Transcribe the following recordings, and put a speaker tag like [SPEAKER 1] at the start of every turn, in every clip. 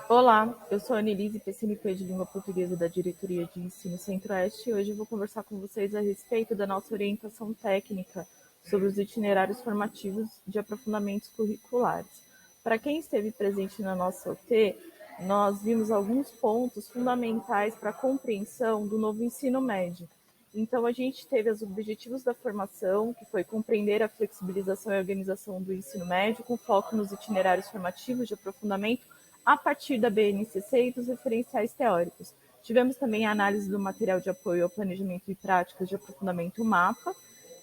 [SPEAKER 1] Olá, eu sou a Annelise, PCNP de Língua Portuguesa da Diretoria de Ensino Centro-Oeste e hoje eu vou conversar com vocês a respeito da nossa orientação técnica sobre os itinerários formativos de aprofundamentos curriculares. Para quem esteve presente na nossa OT, nós vimos alguns pontos fundamentais para a compreensão do novo ensino médio. Então, a gente teve os objetivos da formação, que foi compreender a flexibilização e organização do ensino médio, com foco nos itinerários formativos de aprofundamento a partir da BNCC e dos referenciais teóricos. Tivemos também a análise do material de apoio ao planejamento e práticas de aprofundamento MAPA,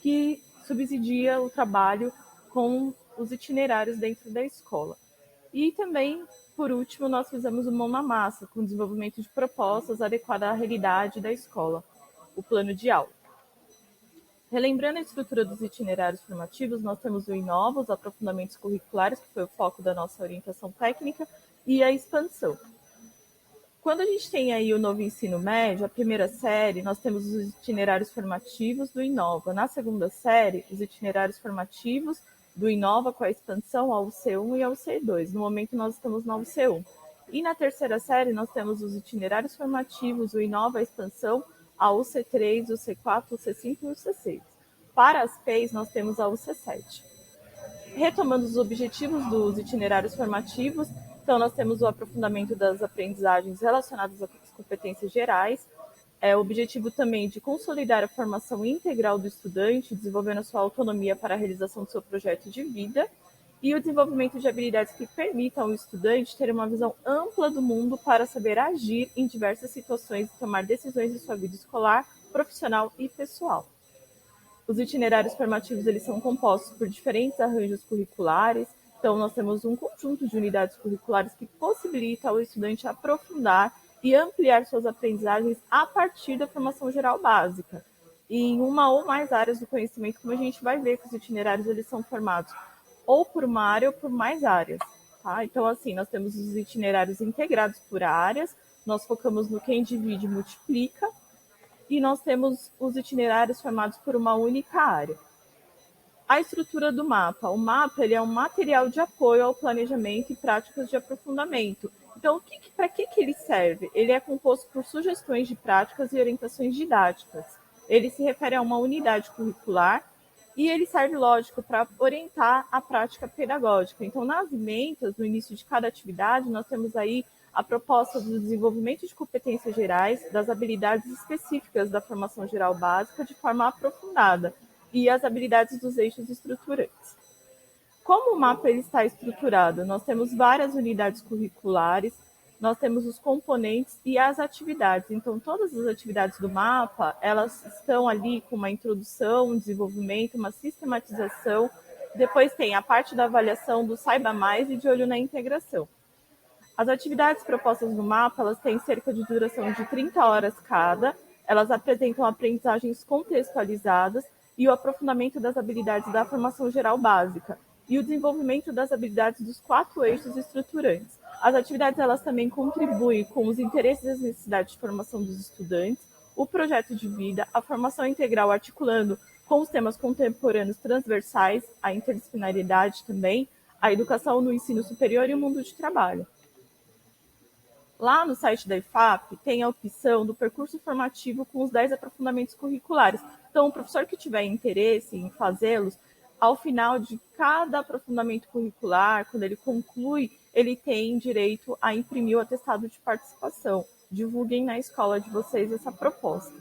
[SPEAKER 1] que subsidia o trabalho com os itinerários dentro da escola. E também, por último, nós fizemos o mão na massa, com o desenvolvimento de propostas adequadas à realidade da escola, o plano de aula. Relembrando a estrutura dos itinerários formativos, nós temos o Inova, os aprofundamentos curriculares, que foi o foco da nossa orientação técnica, e a expansão. Quando a gente tem aí o novo ensino médio, a primeira série, nós temos os itinerários formativos do Inova. Na segunda série, os itinerários formativos do Inova com a expansão ao C1 e ao C2. No momento, nós estamos no C1. E na terceira série, nós temos os itinerários formativos, o Inova, a expansão, a UC3, o C4, o C5 e o C6. Para as PEIs, nós temos a UC7. Retomando os objetivos dos itinerários formativos, então nós temos o aprofundamento das aprendizagens relacionadas às competências gerais, o objetivo também de consolidar a formação integral do estudante, desenvolvendo a sua autonomia para a realização do seu projeto de vida, e o desenvolvimento de habilidades que permitam ao estudante ter uma visão ampla do mundo para saber agir em diversas situações e tomar decisões em sua vida escolar, profissional e pessoal. Os itinerários formativos eles são compostos por diferentes arranjos curriculares, então nós temos um conjunto de unidades curriculares que possibilita ao estudante aprofundar e ampliar suas aprendizagens a partir da formação geral básica, em uma ou mais áreas do conhecimento, como a gente vai ver que os itinerários eles são formados ou por uma área ou por mais áreas. Tá? Então, assim, nós temos os itinerários integrados por áreas, nós focamos no quem divide e multiplica, e nós temos os itinerários formados por uma única área. A estrutura do mapa. O mapa ele é um material de apoio ao planejamento e práticas de aprofundamento. Então, para que ele serve? Ele é composto por sugestões de práticas e orientações didáticas. Ele se refere a uma unidade curricular e ele serve, lógico, para orientar a prática pedagógica. Então, nas ementas, no início de cada atividade, nós temos aí a proposta do desenvolvimento de competências gerais, das habilidades específicas da formação geral básica de forma aprofundada e as habilidades dos eixos estruturantes. Como o mapa ele está estruturado? Nós temos várias unidades curriculares, nós temos os componentes e as atividades. Então, todas as atividades do mapa, elas estão ali com uma introdução, um desenvolvimento, uma sistematização. Depois tem a parte da avaliação do Saiba Mais e de Olho na Integração. As atividades propostas no mapa, elas têm cerca de duração de 30 horas cada, elas apresentam aprendizagens contextualizadas e o aprofundamento das habilidades da formação geral básica e o desenvolvimento das habilidades dos 4 eixos estruturantes. As atividades elas também contribuem com os interesses e as necessidades de formação dos estudantes, o projeto de vida, a formação integral articulando com os temas contemporâneos transversais, a interdisciplinaridade também, a educação no ensino superior e o mundo de trabalho. Lá no site da IFAP tem a opção do percurso formativo com os 10 aprofundamentos curriculares. Então, o professor que tiver interesse em fazê-los, ao final de cada aprofundamento curricular, quando ele conclui, ele tem direito a imprimir o atestado de participação. Divulguem na escola de vocês essa proposta,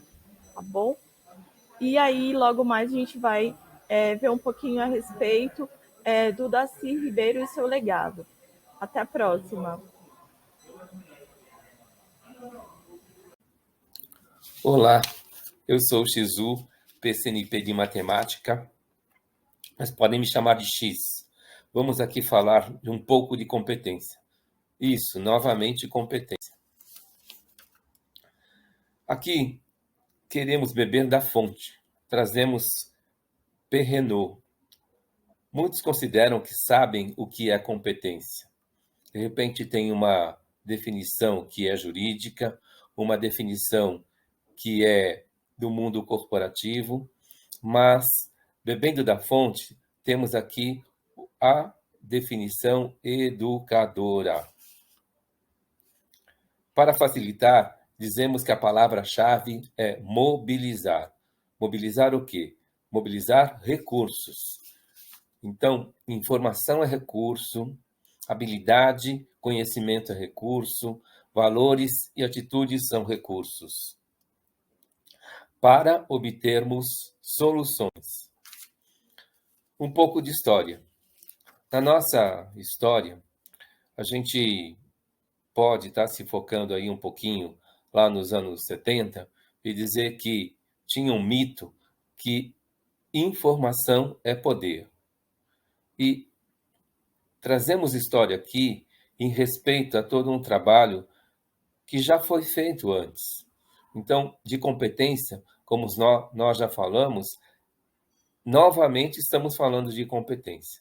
[SPEAKER 1] tá bom? E aí, logo mais, a gente vai ver um pouquinho a respeito do Daci Ribeiro e seu legado. Até a próxima.
[SPEAKER 2] Olá, eu sou o Xizu, PCNP de Matemática, mas podem me chamar de X. Vamos aqui falar de um pouco de competência. Isso, novamente competência. Aqui queremos beber da fonte. Trazemos Perrenot. Muitos consideram que sabem o que é competência. De repente tem uma definição que é jurídica, uma definição que é do mundo corporativo, mas, bebendo da fonte, temos aqui a definição educadora. Para facilitar, dizemos que a palavra-chave é mobilizar. Mobilizar o quê? Mobilizar recursos. Então, informação é recurso, habilidade, conhecimento é recurso, valores e atitudes são recursos. Para obtermos soluções. Um pouco de história. Na nossa história, a gente pode estar se focando aí um pouquinho lá nos anos 70 e dizer que tinha um mito que informação é poder. E trazemos história aqui em respeito a todo um trabalho que já foi feito antes. Então, de competência, como nós já falamos, novamente estamos falando de competência.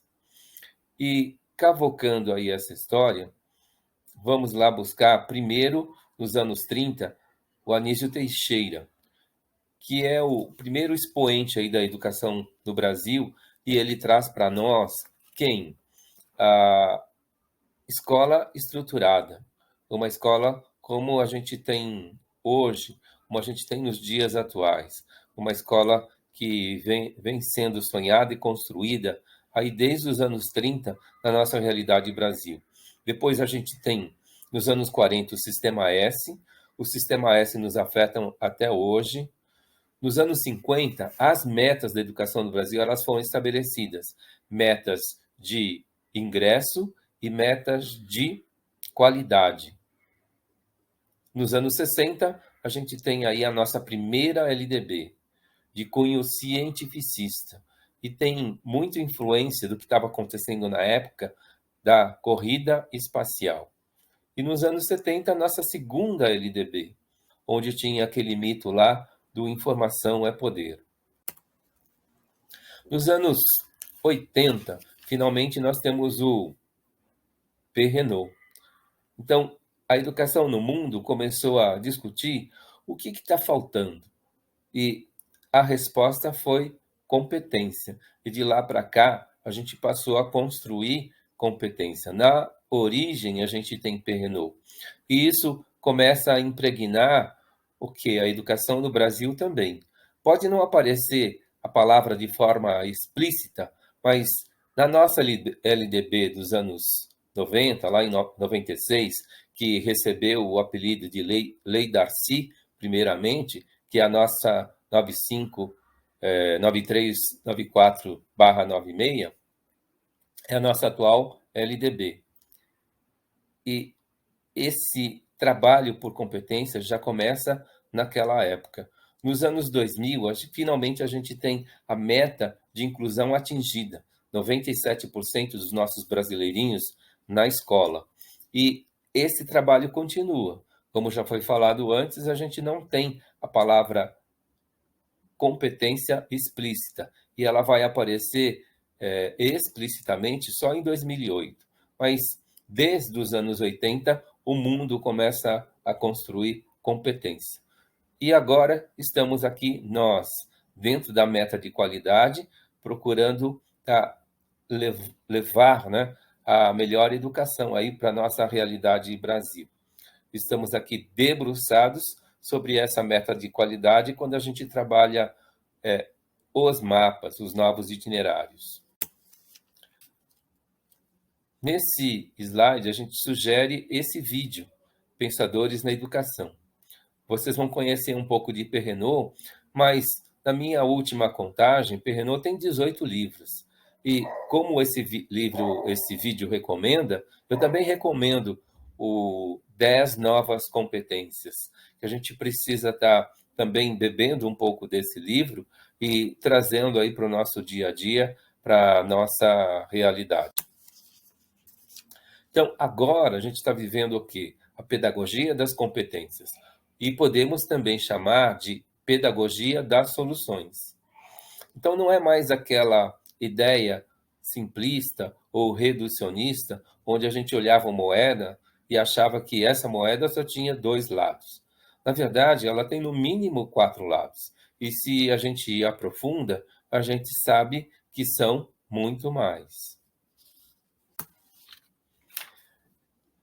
[SPEAKER 2] E cavocando aí essa história, vamos lá buscar primeiro, nos anos 30, o Anísio Teixeira, que é o primeiro expoente aí da educação no Brasil, e ele traz para nós quem? A escola estruturada, uma escola como a gente tem hoje, como a gente tem nos dias atuais, uma escola que vem sendo sonhada e construída aí desde os anos 30 na nossa realidade Brasil. Depois a gente tem, nos anos 40, o Sistema S nos afeta até hoje. Nos anos 50, as metas da educação no Brasil elas foram estabelecidas, metas de ingresso e metas de qualidade. Nos anos 60, a gente tem aí a nossa primeira LDB, de cunho cientificista, e tem muita influência do que estava acontecendo na época da corrida espacial. E nos anos 70, a nossa segunda LDB, onde tinha aquele mito lá do informação é poder. Nos anos 80, finalmente nós temos o Perrenot. Então, a educação no mundo começou a discutir o que está faltando. E a resposta foi competência. E de lá para cá, a gente passou a construir competência. Na origem, a gente tem Perrenot. E isso começa a impregnar o que? A educação no Brasil também. Pode não aparecer a palavra de forma explícita, mas na nossa LDB dos anos 90, lá em 96, que recebeu o apelido de Lei Darcy, primeiramente, que é a nossa 9394/96, é a nossa atual LDB. E esse trabalho por competência já começa naquela época. Nos anos 2000, finalmente a gente tem a meta de inclusão atingida, 97% dos nossos brasileirinhos na escola. E esse trabalho continua. Como já foi falado antes, a gente não tem a palavra competência explícita, e ela vai aparecer explicitamente só em 2008. Mas desde os anos 80, o mundo começa a construir competência. E agora estamos aqui nós, dentro da meta de qualidade, procurando levar, né, a melhor educação aí para a nossa realidade Brasil. Estamos aqui debruçados sobre essa meta de qualidade quando a gente trabalha os mapas, os novos itinerários. Nesse slide, a gente sugere esse vídeo, Pensadores na Educação. Vocês vão conhecer um pouco de Perrenot, mas na minha última contagem, Perrenot tem 18 livros. E como esse vídeo recomenda, eu também recomendo o 10 novas competências, que a gente precisa estar também bebendo um pouco desse livro e trazendo aí para o nosso dia a dia, para a nossa realidade. Então, agora a gente está vivendo o quê? A pedagogia das competências. E podemos também chamar de pedagogia das soluções. Então, não é mais aquela ideia simplista ou reducionista, onde a gente olhava uma moeda e achava que essa moeda só tinha 2 lados. Na verdade, ela tem no mínimo 4 lados. E se a gente aprofunda, a gente sabe que são muito mais.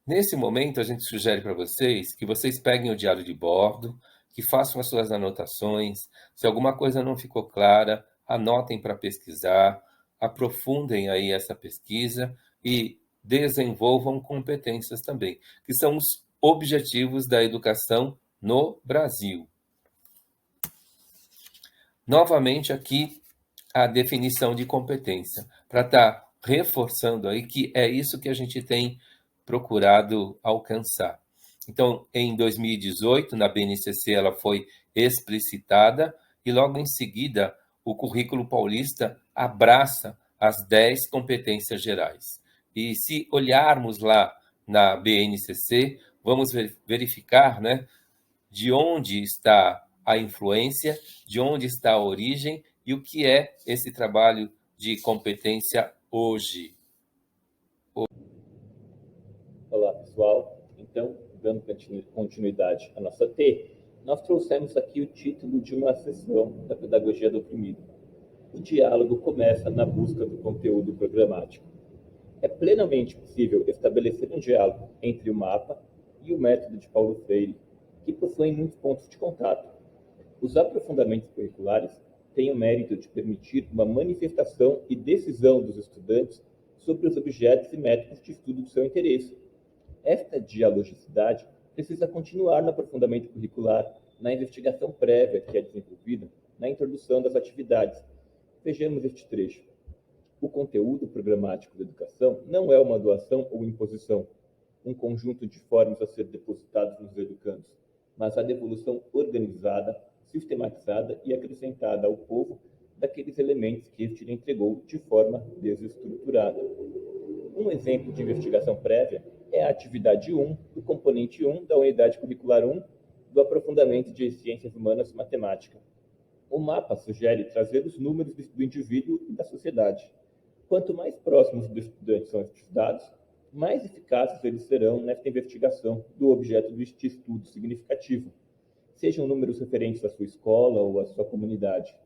[SPEAKER 2] Nesse momento, a gente sugere para vocês que vocês peguem o diário de bordo, que façam as suas anotações. Se alguma coisa não ficou clara, anotem para pesquisar, aprofundem aí essa pesquisa e desenvolvam competências também, que são os objetivos da educação no Brasil. Novamente aqui a definição de competência, para estar reforçando aí que é isso que a gente tem procurado alcançar. Então, em 2018, na BNCC, ela foi explicitada e logo em seguida o currículo paulista abraça as 10 competências gerais. E se olharmos lá na BNCC, vamos verificar, né, de onde está a influência, de onde está a origem e o que é esse trabalho de competência hoje.
[SPEAKER 3] Olá, pessoal. Então, dando continuidade à nossa T, nós trouxemos aqui o título de uma sessão da Pedagogia do Oprimido. O diálogo começa na busca do conteúdo programático. É plenamente possível estabelecer um diálogo entre o mapa e o método de Paulo Freire, que possuem muitos pontos de contato. Os aprofundamentos curriculares têm o mérito de permitir uma manifestação e decisão dos estudantes sobre os objetos e métodos de estudo do seu interesse. Esta dialogicidade precisa continuar no aprofundamento curricular, na investigação prévia que é desenvolvida na introdução das atividades. Vejamos este trecho. O conteúdo programático da educação não é uma doação ou imposição, um conjunto de formas a ser depositados nos educandos, mas a devolução organizada, sistematizada e acrescentada ao povo daqueles elementos que este lhe entregou de forma desestruturada. Um exemplo de investigação prévia é a atividade 1 do componente 1 da unidade curricular 1 do aprofundamento de ciências humanas e matemática. O mapa sugere trazer os números do indivíduo e da sociedade. Quanto mais próximos do estudante são estes dados, mais eficazes eles serão nesta investigação do objeto do estudo significativo, sejam números referentes à sua escola ou à sua comunidade.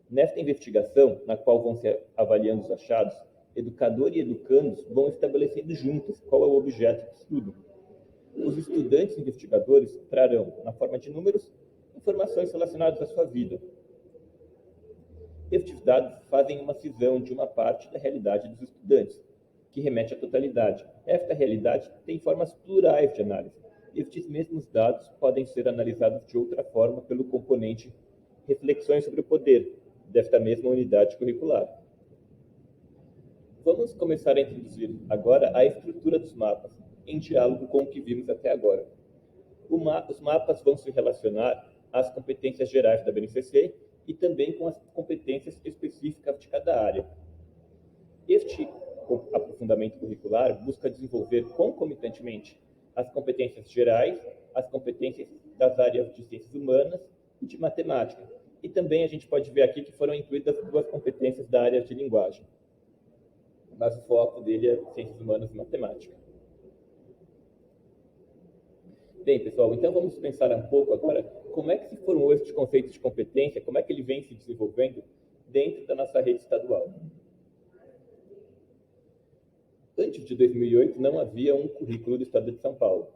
[SPEAKER 3] Nesta investigação, na qual vão ser avaliando os achados, educador e educandos vão estabelecendo juntos qual é o objeto de estudo. Os estudantes e investigadores trarão, na forma de números, informações relacionadas à sua vida. Estes dados fazem uma cisão de uma parte da realidade dos estudantes, que remete à totalidade. Esta realidade tem formas plurais de análise. Estes mesmos dados podem ser analisados de outra forma pelo componente reflexões sobre o poder, desta mesma unidade curricular. Vamos começar a introduzir agora a estrutura dos mapas, em diálogo com o que vimos até agora. Os mapas vão se relacionar às competências gerais da BNCC e também com as competências específicas de cada área. Este aprofundamento curricular busca desenvolver concomitantemente as competências gerais, as competências das áreas de ciências humanas e de matemática. E também a gente pode ver aqui que foram incluídas duas competências da área de linguagem. Mas o foco dele é ciências humanas e matemática. Bem, pessoal, então vamos pensar um pouco agora como é que se formou este conceito de competência, como é que ele vem se desenvolvendo dentro da nossa rede estadual. Antes de 2008, não havia um currículo do Estado de São Paulo.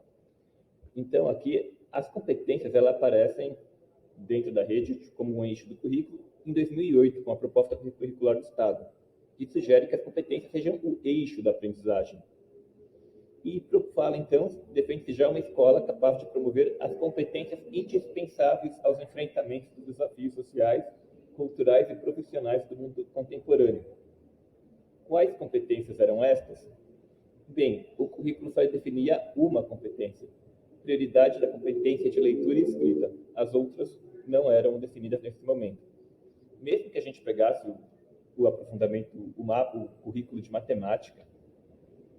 [SPEAKER 3] Então, aqui, as competências elas aparecem dentro da rede como um eixo do currículo em 2008, com a proposta curricular do Estado, que sugere que as competências sejam o eixo da aprendizagem. E fala, então, defende-se já uma escola capaz de promover as competências indispensáveis aos enfrentamentos dos desafios sociais, culturais e profissionais do mundo contemporâneo. Quais competências eram estas? Bem, o currículo só definia uma competência, prioridade da competência de leitura e escrita. As outras não eram definidas nesse momento. Mesmo que a gente pegasse o aprofundamento, o currículo de matemática,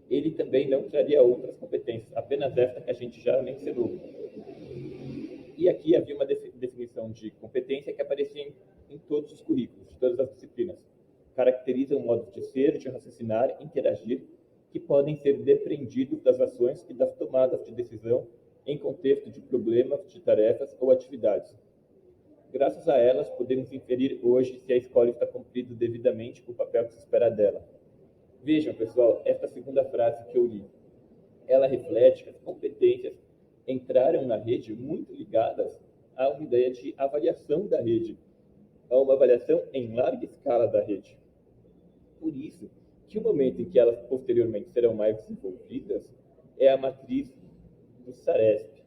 [SPEAKER 3] ele também não traria outras competências, apenas esta que a gente já mencionou. E aqui havia uma definição de competência que aparecia em todos os currículos, de todas as disciplinas. Caracteriza um modo de ser, de raciocinar, interagir, que podem ser depreendidos das ações e das tomadas de decisão em contexto de problemas, de tarefas ou atividades. Graças a elas, podemos inferir hoje se a escola está cumprindo devidamente o papel que se espera dela. Vejam, pessoal, esta segunda frase que eu li. ela reflete que as competências entraram na rede muito ligadas a uma ideia de avaliação da rede, a uma avaliação em larga escala da rede. Por isso, que o momento em que elas posteriormente serão mais desenvolvidas é a matriz do SARESP.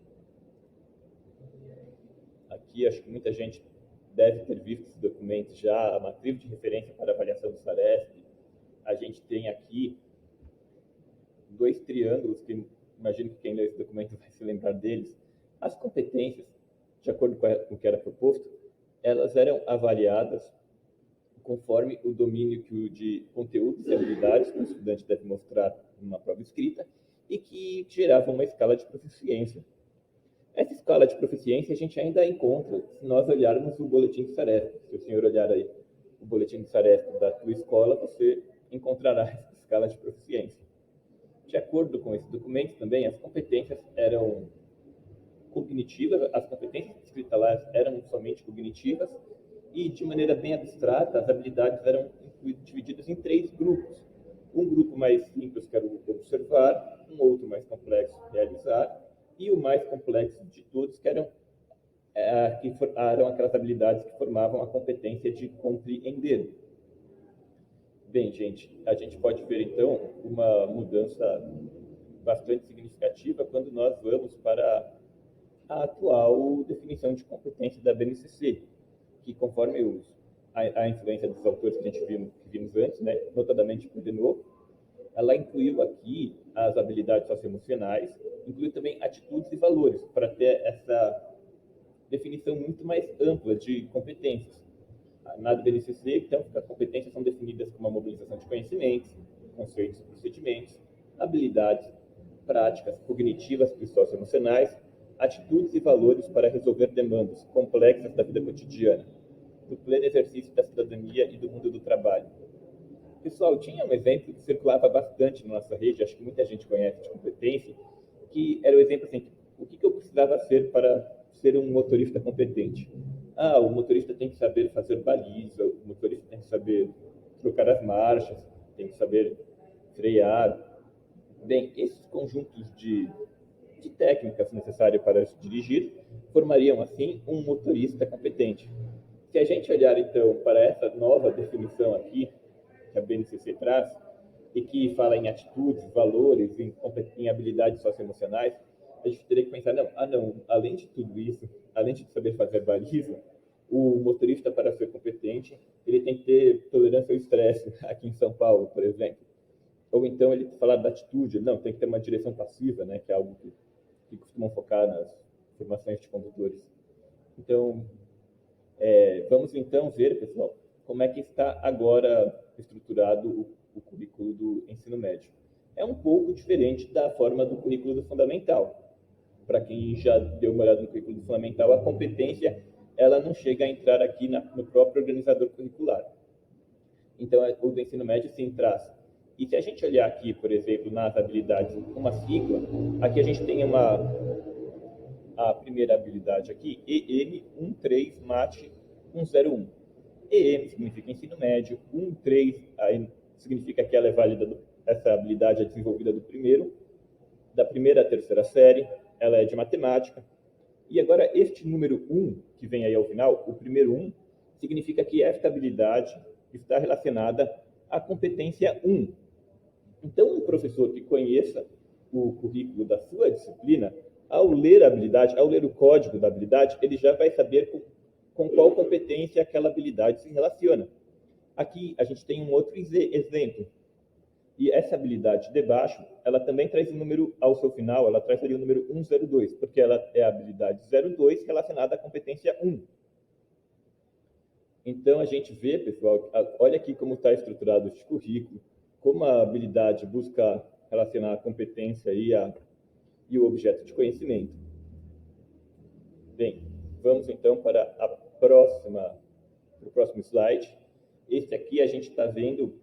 [SPEAKER 3] Aqui, acho que muita gente deve ter visto esse documento já, a matriz de referência para avaliação do SARESP. A gente tem aqui 2 triângulos, que imagino que quem lê esse documento vai se lembrar deles. As competências, de acordo com o que era proposto, elas eram avaliadas conforme o domínio de conteúdos e habilidades que o estudante deve mostrar numa prova escrita e que geravam uma escala de proficiência. Essa escala de proficiência a gente ainda encontra se nós olharmos o boletim de SARESP. Se o senhor olhar aí o boletim de SARESP da tua escola, você encontrará essa escala de proficiência. De acordo com esse documento também, as competências eram cognitivas, as competências escritas lá eram somente cognitivas e, de maneira bem abstrata, as habilidades eram divididas em 3 grupos. Um grupo mais simples, que era o observar, um outro mais complexo, realizar, e o mais complexo de todos, que eram aquelas habilidades que formavam a competência de compreender. Bem, gente, a gente pode ver, então, uma mudança bastante significativa quando nós vamos para a atual definição de competência da BNCC, que, conforme a influência dos autores que a gente vimos antes, né, notadamente por Deneau, ela incluiu aqui as habilidades socioemocionais, incluiu também atitudes e valores, para ter essa definição muito mais ampla de competências. Na BNCC, então, as competências são definidas como a mobilização de conhecimentos, conceitos e procedimentos, habilidades, práticas cognitivas e socioemocionais, atitudes e valores para resolver demandas complexas da vida cotidiana, do pleno exercício da cidadania e do mundo do trabalho. Pessoal, tinha um exemplo que circulava bastante na nossa rede, acho que muita gente conhece de competência, que era o exemplo assim, o que eu precisava ser para ser um motorista competente? O motorista tem que saber fazer baliza, o motorista tem que saber trocar as marchas, tem que saber frear. Bem, esses conjuntos de técnicas necessárias para dirigir formariam, assim, um motorista competente. Se a gente olhar, então, para essa nova definição aqui, que a BNCC traz, e que fala em atitudes, valores, em habilidades socioemocionais, a gente teria que pensar, além de tudo isso, além de saber fazer baliza, o motorista, para ser competente, ele tem que ter tolerância ao estresse, aqui em São Paulo, por exemplo. Ou então ele falar da atitude, tem que ter uma direção passiva, né, que é algo que costumam focar nas formações de condutores. Então, vamos então ver, pessoal, como é que está agora estruturado o currículo do ensino médio. É um pouco diferente da forma do currículo do fundamental. Para quem já deu uma olhada no currículo do fundamental, a competência ela não chega a entrar aqui no próprio organizador curricular. Então, o do ensino médio sim traz. E se a gente olhar aqui, por exemplo, nas habilidades, uma sigla, aqui a gente tem a primeira habilidade aqui, EM13 MAT 101. EM significa ensino médio, 13 aí significa que ela é válida, essa habilidade é desenvolvida da primeira à terceira série, ela é de matemática. E agora este número 1, que vem aí ao final, o primeiro 1, significa que esta habilidade está relacionada à competência 1. Então, um professor que conheça o currículo da sua disciplina, ao ler a habilidade, ao ler o código da habilidade, ele já vai saber com qual competência aquela habilidade se relaciona. Aqui a gente tem um outro exemplo. E essa habilidade de baixo, ela também traz um número ao seu final, ela traz ali o número 102, porque ela é a habilidade 02 relacionada à competência 1. Então, a gente vê, pessoal, olha aqui como está estruturado este currículo, como a habilidade busca relacionar a competência e o objeto de conhecimento. Bem, vamos então para o próximo slide. Este aqui a gente está vendo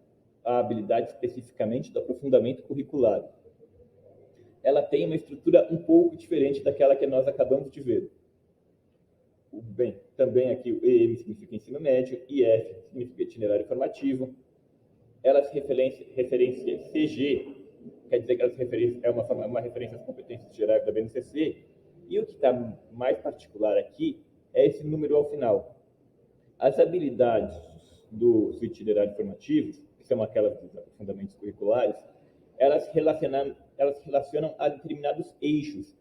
[SPEAKER 3] a habilidade especificamente do aprofundamento curricular. Ela tem uma estrutura um pouco diferente daquela que nós acabamos de ver. Bem, também aqui o EM significa ensino médio, IF significa itinerário formativo. Ela se referencia CG quer dizer que é uma referência às competências gerais da BNCC, e o que está mais particular aqui é esse número ao final. As habilidades dos itinerários formativos, que são aquelas dos aprofundamentos curriculares, elas relacionam a determinados eixos,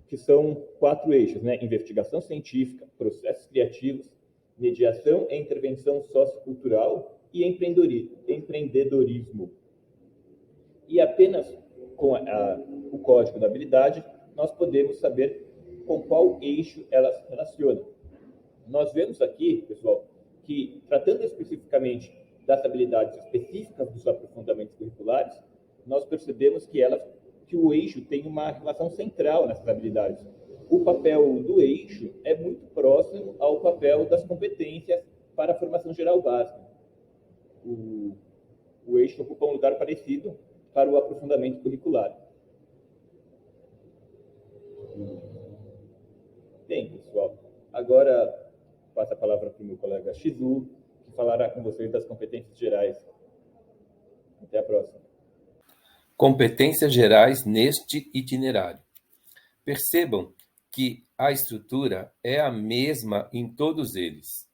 [SPEAKER 3] que são 4 eixos, né? Investigação científica, processos criativos, mediação e intervenção sociocultural e empreendedorismo. E apenas com o código da habilidade, nós podemos saber com qual eixo ela se relaciona. Nós vemos aqui, pessoal, que tratando especificamente das habilidades específicas dos aprofundamentos curriculares, nós percebemos que o eixo tem uma relação central nessas habilidades. O papel do eixo é muito próximo ao papel das competências para a formação geral básica. O eixo ocupa um lugar parecido para o aprofundamento curricular. Bem, pessoal, agora passo a palavra para o meu colega Shizu, que falará com vocês das competências gerais. Até a próxima.
[SPEAKER 2] Competências gerais neste itinerário. Percebam que a estrutura é a mesma em todos eles,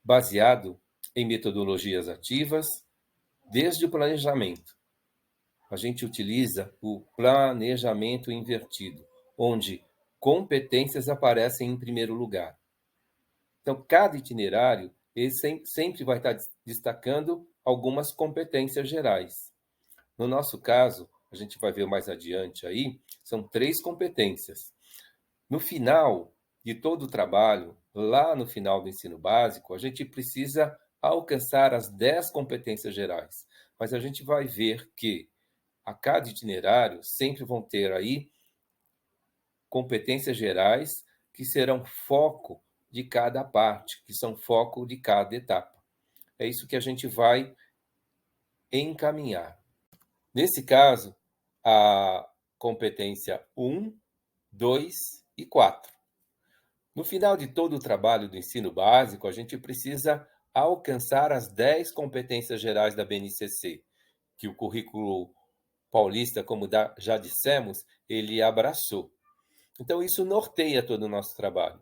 [SPEAKER 2] baseado em metodologias ativas, desde o planejamento. A gente utiliza o planejamento invertido, onde competências aparecem em primeiro lugar. Então, cada itinerário ele sempre vai estar destacando algumas competências gerais. No nosso caso, a gente vai ver mais adiante aí, são 3 competências. No final de todo o trabalho, lá no final do ensino básico, a gente precisa alcançar as 10 competências gerais. Mas a gente vai ver que a cada itinerário sempre vão ter aí competências gerais que serão foco de cada parte, que são foco de cada etapa. É isso que a gente vai encaminhar. Nesse caso, a competência 1, 2 e 4. No final de todo o trabalho do ensino básico, a gente precisa alcançar as 10 competências gerais da BNCC, que o currículo paulista, como já dissemos, ele abraçou. Então, isso norteia todo o nosso trabalho.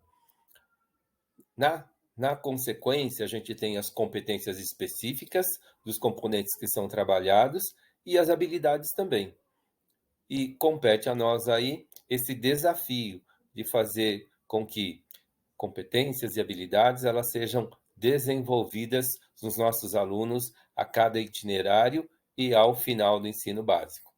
[SPEAKER 2] Na consequência, a gente tem as competências específicas dos componentes que são trabalhados e as habilidades também. E compete a nós aí esse desafio de fazer com que competências e habilidades elas sejam desenvolvidas nos nossos alunos a cada itinerário e ao final do ensino básico.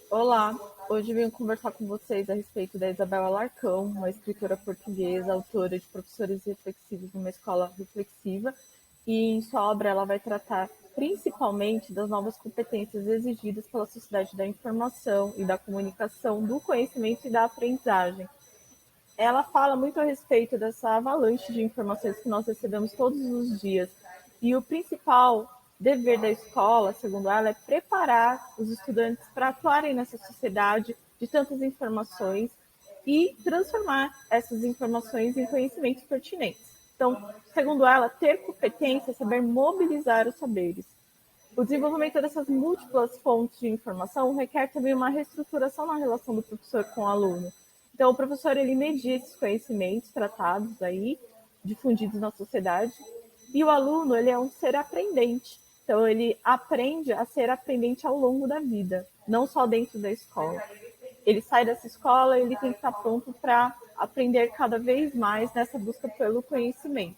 [SPEAKER 1] Olá, hoje venho conversar com vocês a respeito da Isabel Alarcão, uma escritora portuguesa, autora de Professores Reflexivos numa Escola Reflexiva, e em sua obra ela vai tratar principalmente das novas competências exigidas pela sociedade da informação e da comunicação, do conhecimento e da aprendizagem. Ela fala muito a respeito dessa avalanche de informações que nós recebemos todos os dias, e o principal dever da escola, segundo ela, é preparar os estudantes para atuarem nessa sociedade de tantas informações e transformar essas informações em conhecimentos pertinentes. Então, segundo ela, ter competência é saber mobilizar os saberes. O desenvolvimento dessas múltiplas fontes de informação requer também uma reestruturação na relação do professor com o aluno. Então, o professor ele media esses conhecimentos tratados aí, difundidos na sociedade, e o aluno ele é um ser aprendente. Então, ele aprende a ser aprendente ao longo da vida, não só dentro da escola. Ele sai dessa escola, ele tem que estar pronto para aprender cada vez mais nessa busca pelo conhecimento.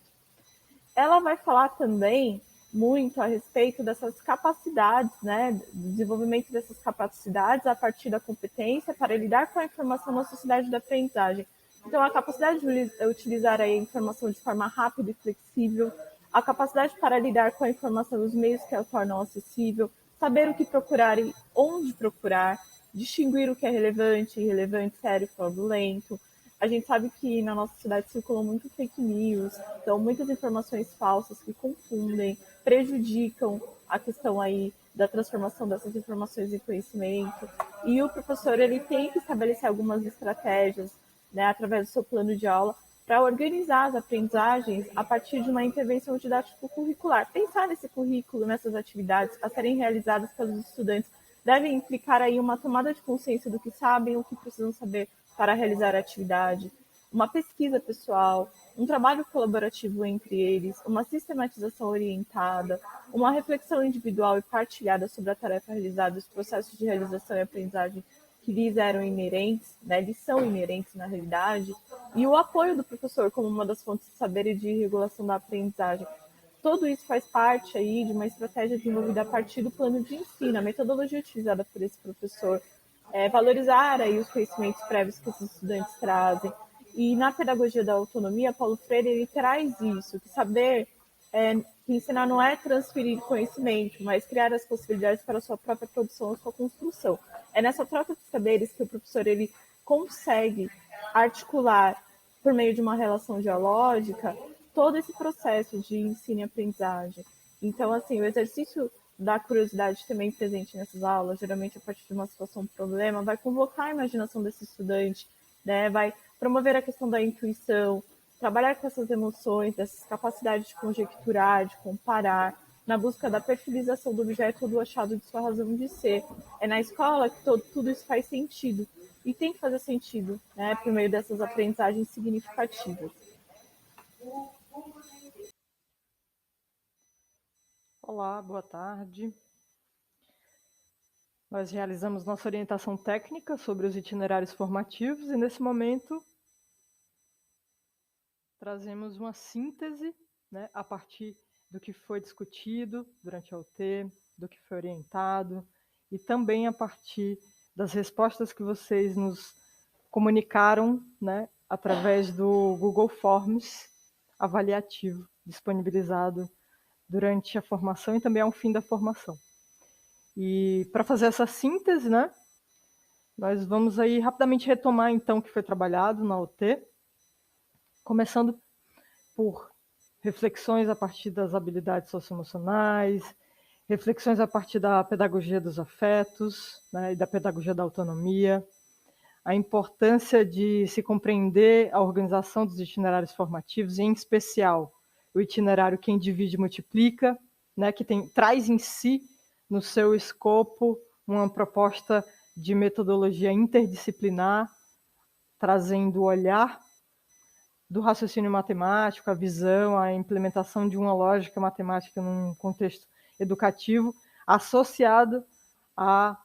[SPEAKER 1] Ela vai falar também muito a respeito dessas capacidades, né, do desenvolvimento dessas capacidades a partir da competência para lidar com a informação na sociedade da aprendizagem. Então, a capacidade de utilizar a informação de forma rápida e flexível, a capacidade para lidar com a informação e os meios que a tornam acessível, saber o que procurar e onde procurar, distinguir o que é relevante, irrelevante, sério e fraudulento. A gente sabe que na nossa cidade circulam muito fake news, então muitas informações falsas que confundem, prejudicam a questão aí da transformação dessas informações em conhecimento. E o professor ele tem que estabelecer algumas estratégias, né, através do seu plano de aula, para organizar as aprendizagens a partir de uma intervenção didático-curricular. Pensar nesse currículo, nessas atividades a serem realizadas pelos estudantes, devem implicar aí uma tomada de consciência do que sabem, o que precisam saber para realizar a atividade, uma pesquisa pessoal, um trabalho colaborativo entre eles, uma sistematização orientada, uma reflexão individual e partilhada sobre a tarefa realizada, os processos de realização e aprendizagem que lhes eram inerentes, né, lhes são inerentes na realidade, e o apoio do professor como uma das fontes de saber e de regulação da aprendizagem. Tudo isso faz parte aí de uma estratégia desenvolvida a partir do plano de ensino, a metodologia utilizada por esse professor, valorizar aí os conhecimentos prévios que os estudantes trazem. E na pedagogia da autonomia, Paulo Freire ele traz isso, que saber, que ensinar não é transferir conhecimento, mas criar as possibilidades para a sua própria produção, a sua construção. É nessa troca de saberes que o professor ele consegue articular, por meio de uma relação dialógica, todo esse processo de ensino e aprendizagem. Então, assim, o exercício da curiosidade também presente nessas aulas, geralmente a partir de uma situação, um problema, vai convocar a imaginação desse estudante, né? Vai promover a questão da intuição, trabalhar com essas emoções, essas capacidades de conjecturar, de comparar, na busca da perfilização do objeto ou do achado de sua razão de ser. É na escola que tudo isso faz sentido, e tem que fazer sentido, né, por meio dessas aprendizagens significativas.
[SPEAKER 4] Olá, boa tarde. Nós realizamos nossa orientação técnica sobre os itinerários formativos e, nesse momento, trazemos uma síntese, né, a partir do que foi discutido durante a UT, do que foi orientado e também a partir das respostas que vocês nos comunicaram, né, através do Google Forms avaliativo disponibilizado durante a formação e também ao fim da formação. E para fazer essa síntese, né, nós vamos aí rapidamente retomar então o que foi trabalhado na UT, começando por reflexões a partir das habilidades socioemocionais, reflexões a partir da pedagogia dos afetos, né, e da pedagogia da autonomia, a importância de se compreender a organização dos itinerários formativos, em especial o itinerário Quem Divide Multiplica, né, que traz em si, no seu escopo, uma proposta de metodologia interdisciplinar, trazendo o olhar do raciocínio matemático, a visão, a implementação de uma lógica matemática num contexto educativo, associado ao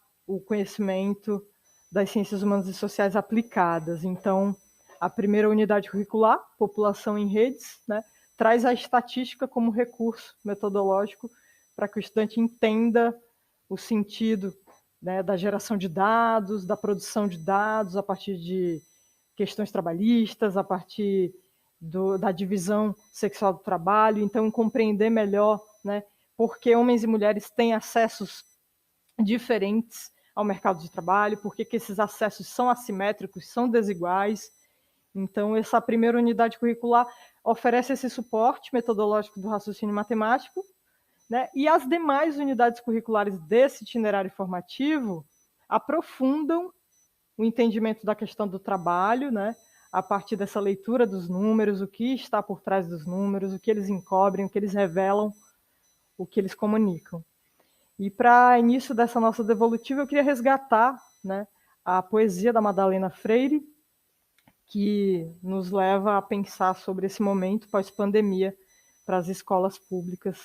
[SPEAKER 4] conhecimento das ciências humanas e sociais aplicadas. Então, a primeira unidade curricular, População em Redes, né, traz a estatística como recurso metodológico para que o estudante entenda o sentido, né, da geração de dados, da produção de dados a partir de questões trabalhistas, a partir da divisão sexual do trabalho, então compreender melhor, né, por que homens e mulheres têm acessos diferentes ao mercado de trabalho, por que esses acessos são assimétricos, são desiguais. Então, essa primeira unidade curricular oferece esse suporte metodológico do raciocínio matemático, né, e as demais unidades curriculares desse itinerário formativo aprofundam o entendimento da questão do trabalho, né, a partir dessa leitura dos números, o que está por trás dos números, o que eles encobrem, o que eles revelam, o que eles comunicam. E para início dessa nossa devolutiva, eu queria resgatar, né, a poesia da Madalena Freire, que nos leva a pensar sobre esse momento pós-pandemia para as escolas públicas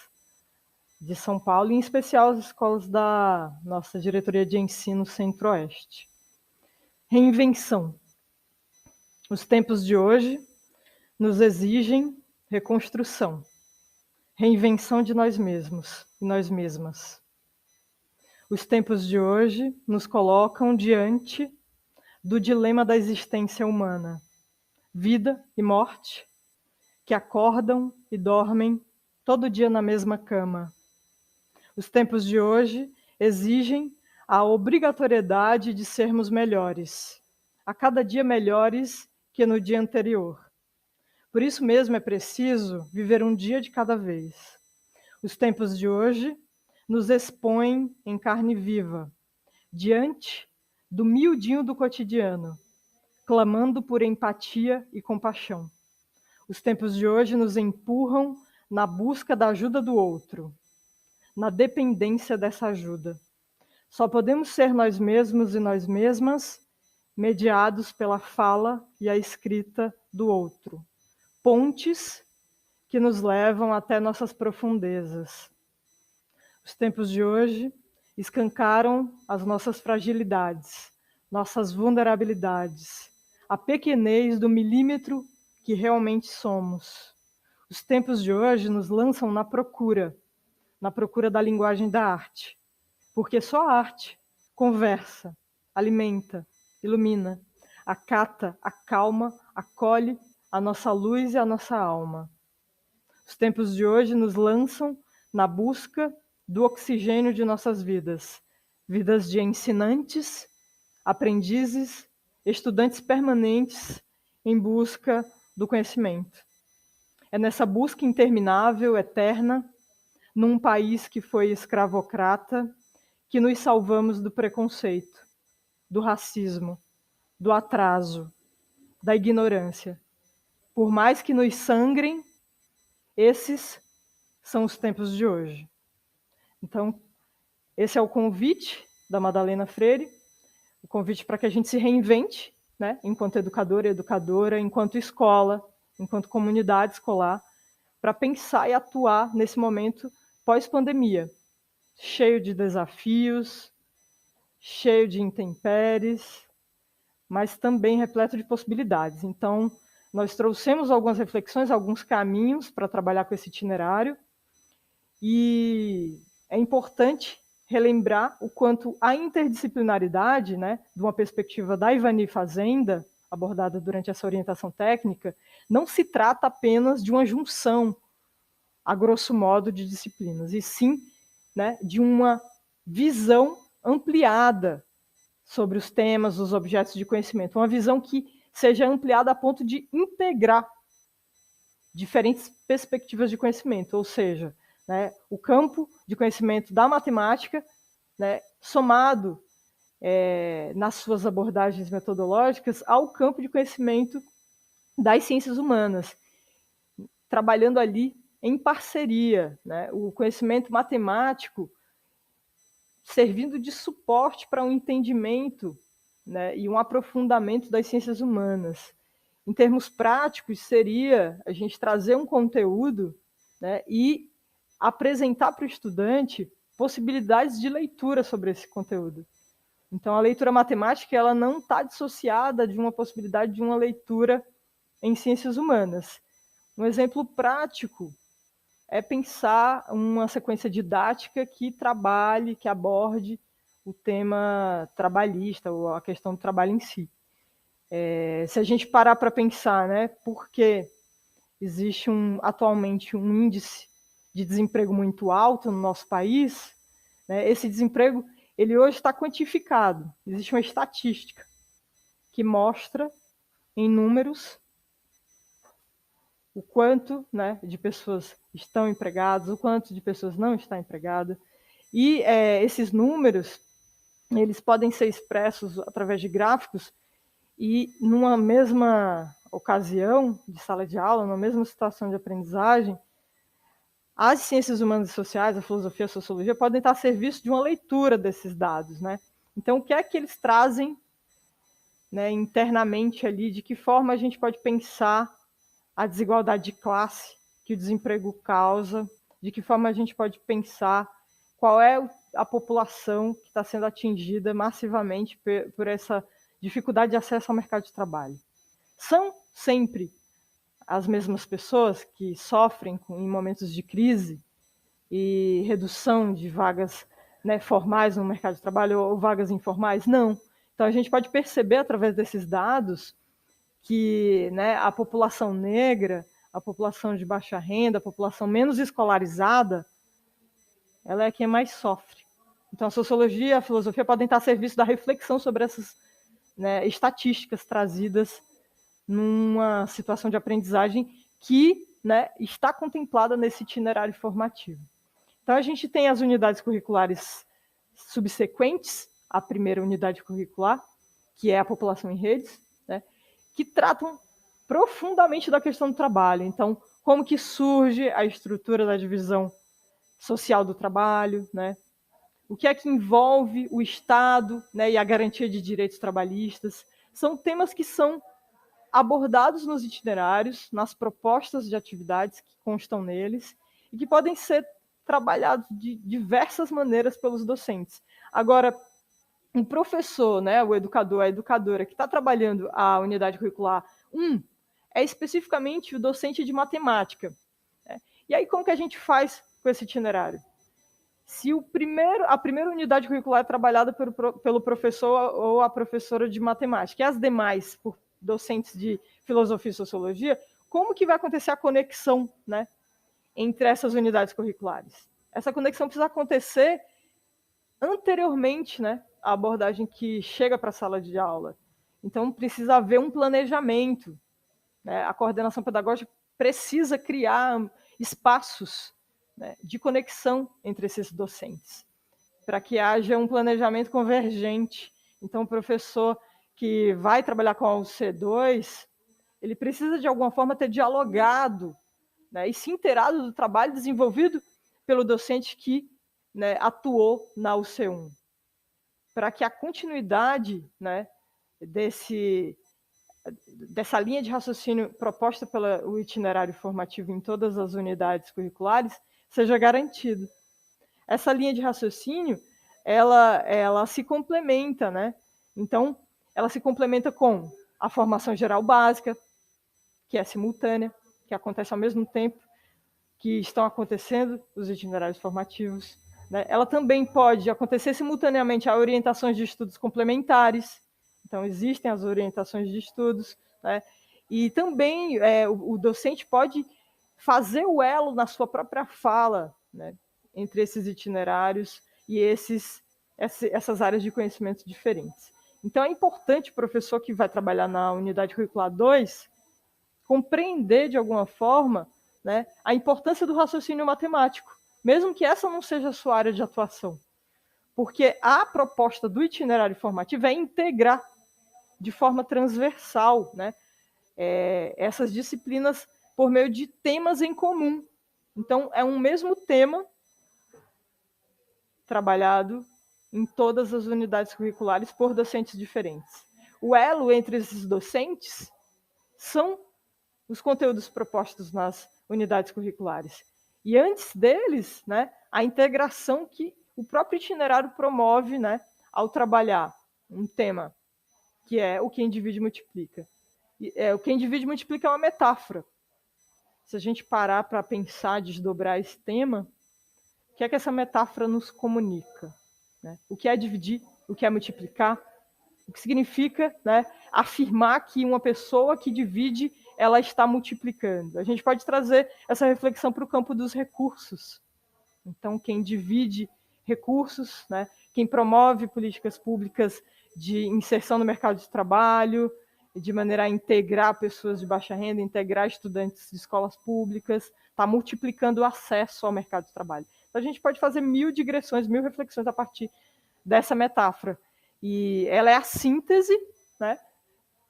[SPEAKER 4] de São Paulo, e em especial as escolas da nossa diretoria de ensino Centro-Oeste. Reinvenção. Os tempos de hoje nos exigem reconstrução, reinvenção de nós mesmos e nós mesmas. Os tempos de hoje nos colocam diante do dilema da existência humana, vida e morte, que acordam e dormem todo dia na mesma cama. Os tempos de hoje exigem a obrigatoriedade de sermos melhores, a cada dia melhores que no dia anterior. Por isso mesmo é preciso viver um dia de cada vez. Os tempos de hoje nos expõem em carne viva, diante do miudinho do cotidiano, clamando por empatia e compaixão. Os tempos de hoje nos empurram na busca da ajuda do outro, na dependência dessa ajuda. Só podemos ser nós mesmos e nós mesmas, mediados pela fala e a escrita do outro. Pontes que nos levam até nossas profundezas. Os tempos de hoje escancaram as nossas fragilidades, nossas vulnerabilidades, a pequenez do milímetro que realmente somos. Os tempos de hoje nos lançam na procura da linguagem da arte, porque só a arte conversa, alimenta, ilumina, acata, acalma, acolhe a nossa luz e a nossa alma. Os tempos de hoje nos lançam na busca do oxigênio de nossas vidas, vidas de ensinantes, aprendizes, estudantes permanentes em busca do conhecimento. É nessa busca interminável, eterna, num país que foi escravocrata, que nos salvamos do preconceito, do racismo, do atraso, da ignorância. Por mais que nos sangrem, esses são os tempos de hoje. Então, esse é o convite da Madalena Freire, o convite para que a gente se reinvente, né, enquanto educador e educadora, enquanto escola, enquanto comunidade escolar, para pensar e atuar nesse momento pós-pandemia, cheio de desafios, cheio de intempéries, mas também repleto de possibilidades. Então, nós trouxemos algumas reflexões, alguns caminhos para trabalhar com esse itinerário, e é importante relembrar o quanto a interdisciplinaridade, né, de uma perspectiva da Ivani Fazenda, abordada durante essa orientação técnica, não se trata apenas de uma junção, a grosso modo, de disciplinas, e sim, né, de uma visão ampliada sobre os temas, os objetos de conhecimento, uma visão que seja ampliada a ponto de integrar diferentes perspectivas de conhecimento, ou seja, né, o campo de conhecimento da matemática, né, somado nas suas abordagens metodológicas ao campo de conhecimento das ciências humanas, trabalhando ali em parceria, né, o conhecimento matemático servindo de suporte para um entendimento, né, e um aprofundamento das ciências humanas. Em termos práticos, seria a gente trazer um conteúdo, né, e apresentar para o estudante possibilidades de leitura sobre esse conteúdo. Então, a leitura matemática ela não está dissociada de uma possibilidade de uma leitura em ciências humanas. Um exemplo prático é pensar uma sequência didática que trabalhe, que aborde o tema trabalhista, ou a questão do trabalho em si. Se a gente parar para pensar, né, por que existe atualmente um índice de desemprego muito alto no nosso país, né, esse desemprego ele hoje está quantificado. Existe uma estatística que mostra em números o quanto, né, de pessoas estão empregadas, o quanto de pessoas não estão empregadas. E esses números eles podem ser expressos através de gráficos e numa mesma ocasião de sala de aula, numa mesma situação de aprendizagem, as ciências humanas e sociais, a filosofia, a sociologia, podem estar a serviço de uma leitura desses dados, né? Então, o que é que eles trazem, né, internamente ali, de que forma a gente pode pensar a desigualdade de classe que o desemprego causa, de que forma a gente pode pensar qual é a população que está sendo atingida massivamente por essa dificuldade de acesso ao mercado de trabalho. São sempre as mesmas pessoas que sofrem em momentos de crise e redução de vagas, né, formais no mercado de trabalho ou vagas informais? Não. Então, a gente pode perceber, através desses dados, que, né, a população negra, a população de baixa renda, a população menos escolarizada, ela é quem mais sofre. Então, a sociologia e a filosofia podem estar a serviço da reflexão sobre essas, né, estatísticas trazidas numa situação de aprendizagem que, né, está contemplada nesse itinerário formativo. Então, a gente tem as unidades curriculares subsequentes à primeira unidade curricular, que é a população em redes, né, que tratam profundamente da questão do trabalho. Então, como que surge a estrutura da divisão social do trabalho, né? O que é que envolve o Estado, né, e a garantia de direitos trabalhistas. São temas que são abordados nos itinerários, nas propostas de atividades que constam neles, e que podem ser trabalhados de diversas maneiras pelos docentes. Agora, um professor, né, o educador, a educadora que está trabalhando a unidade curricular 1, é especificamente o docente de matemática. Né? E aí, como que a gente faz com esse itinerário? Se a primeira unidade curricular é trabalhada pelo professor ou a professora de matemática, e as demais por docentes de filosofia e sociologia, como que vai acontecer a conexão, né, entre essas unidades curriculares? Essa conexão precisa acontecer anteriormente, né, à abordagem que chega para a sala de aula. Então, precisa haver um planejamento. Né? A coordenação pedagógica precisa criar espaços, né, de conexão entre esses docentes, para que haja um planejamento convergente. Então, o professor que vai trabalhar com a UC2, ele precisa, de alguma forma, ter dialogado, né, e se inteirado do trabalho desenvolvido pelo docente que, né, atuou na UC1, para que a continuidade, né, dessa linha de raciocínio proposta pelo itinerário formativo em todas as unidades curriculares seja garantido. Essa linha de raciocínio, ela se complementa, né? Então, ela se complementa com a formação geral básica, que é simultânea, que acontece ao mesmo tempo que estão acontecendo os itinerários formativos. Né? Ela também pode acontecer simultaneamente a orientações de estudos complementares. Então, existem as orientações de estudos. Né? E também o docente pode fazer o elo na sua própria fala, né, entre esses itinerários e essas áreas de conhecimento diferentes. Então, é importante o professor que vai trabalhar na unidade curricular 2 compreender, de alguma forma, né, a importância do raciocínio matemático, mesmo que essa não seja a sua área de atuação. Porque a proposta do itinerário formativo é integrar de forma transversal, né, essas disciplinas por meio de temas em comum. Então, é um mesmo tema trabalhado em todas as unidades curriculares por docentes diferentes. O elo entre esses docentes são os conteúdos propostos nas unidades curriculares. E antes deles, né, a integração que o próprio itinerário promove, né, ao trabalhar um tema que é o quem divide e multiplica. O quem divide e multiplica é uma metáfora. Se a gente parar para pensar, desdobrar esse tema, o que é que essa metáfora nos comunica? Né? O que é dividir? O que é multiplicar? O que significa, né, afirmar que uma pessoa que divide, ela está multiplicando? A gente pode trazer essa reflexão para o campo dos recursos. Então, quem divide recursos, né, quem promove políticas públicas de inserção no mercado de trabalho, de maneira a integrar pessoas de baixa renda, integrar estudantes de escolas públicas, está multiplicando o acesso ao mercado de trabalho. Então, a gente pode fazer 1000 digressões, 1000 reflexões a partir dessa metáfora. E ela é a síntese, né,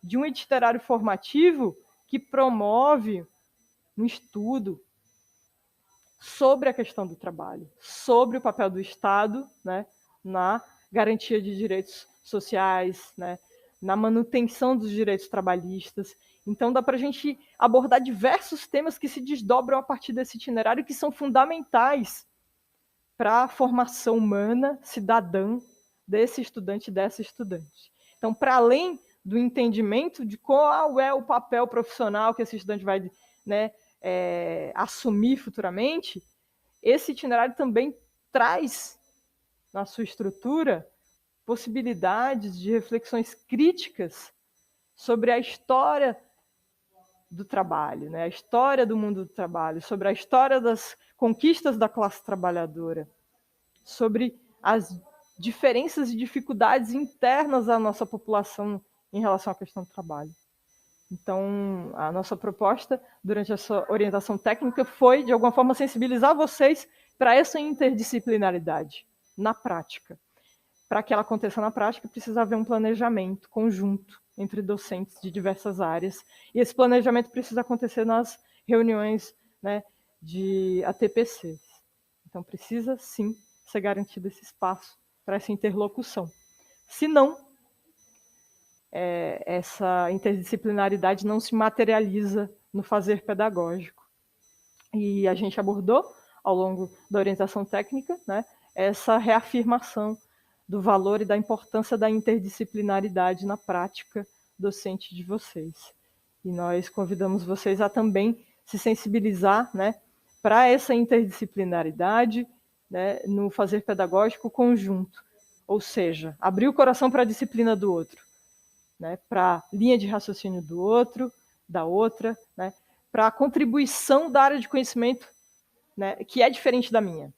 [SPEAKER 4] de um itinerário formativo que promove um estudo sobre a questão do trabalho, sobre o papel do Estado, né, na garantia de direitos sociais, né, na manutenção dos direitos trabalhistas. Então, dá para a gente abordar diversos temas que se desdobram a partir desse itinerário, que são fundamentais para a formação humana, cidadã, desse estudante e dessa estudante. Então, para além do entendimento de qual é o papel profissional que esse estudante vai, né, assumir futuramente, esse itinerário também traz, na sua estrutura, possibilidades de reflexões críticas sobre a história do trabalho, né? A história do mundo do trabalho, sobre a história das conquistas da classe trabalhadora, sobre as diferenças e dificuldades internas da nossa população em relação à questão do trabalho. Então, a nossa proposta, durante essa orientação técnica, foi, de alguma forma, sensibilizar vocês para essa interdisciplinaridade na prática. Para que ela aconteça na prática, precisa haver um planejamento conjunto, entre docentes de diversas áreas. E esse planejamento precisa acontecer nas reuniões, né, de ATPCs. Então, precisa, sim, ser garantido esse espaço para essa interlocução. Se não, essa interdisciplinaridade não se materializa no fazer pedagógico. E a gente abordou, ao longo da orientação técnica, né, essa reafirmação do valor e da importância da interdisciplinaridade na prática docente de vocês. E nós convidamos vocês a também se sensibilizar, né, para essa interdisciplinaridade, né, no fazer pedagógico conjunto, ou seja, abrir o coração para a disciplina do outro, né, para a linha de raciocínio do outro, da outra, né, para a contribuição da área de conhecimento, né, que é diferente da minha.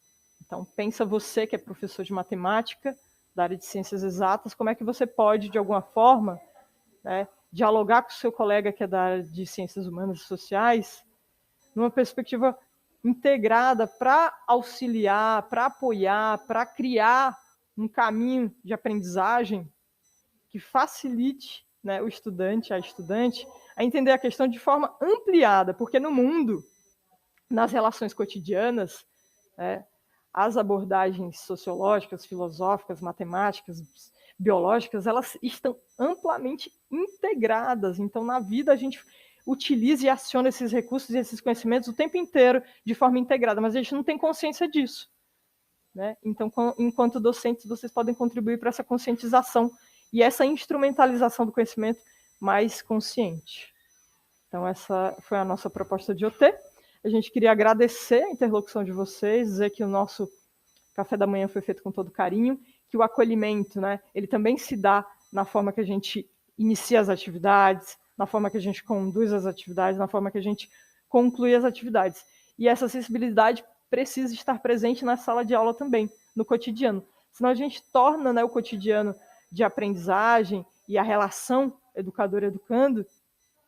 [SPEAKER 4] Então, pensa você que é professor de matemática, da área de ciências exatas, como é que você pode, de alguma forma, né, dialogar com o seu colega que é da área de ciências humanas e sociais, numa perspectiva integrada para auxiliar, para apoiar, para criar um caminho de aprendizagem que facilite, né, o estudante, a estudante, a entender a questão de forma ampliada, porque no mundo, nas relações cotidianas, né, as abordagens sociológicas, filosóficas, matemáticas, biológicas, elas estão amplamente integradas. Então, na vida, a gente utiliza e aciona esses recursos e esses conhecimentos o tempo inteiro de forma integrada, mas a gente não tem consciência disso, né? Então, enquanto docentes, vocês podem contribuir para essa conscientização e essa instrumentalização do conhecimento mais consciente. Então, essa foi a nossa proposta de OT. A gente queria agradecer a interlocução de vocês, dizer que o nosso café da manhã foi feito com todo carinho, que o acolhimento, né, ele também se dá na forma que a gente inicia as atividades, na forma que a gente conduz as atividades, na forma que a gente conclui as atividades. E essa acessibilidade precisa estar presente na sala de aula também, no cotidiano. Senão a gente torna, né, o cotidiano de aprendizagem e a relação educador-educando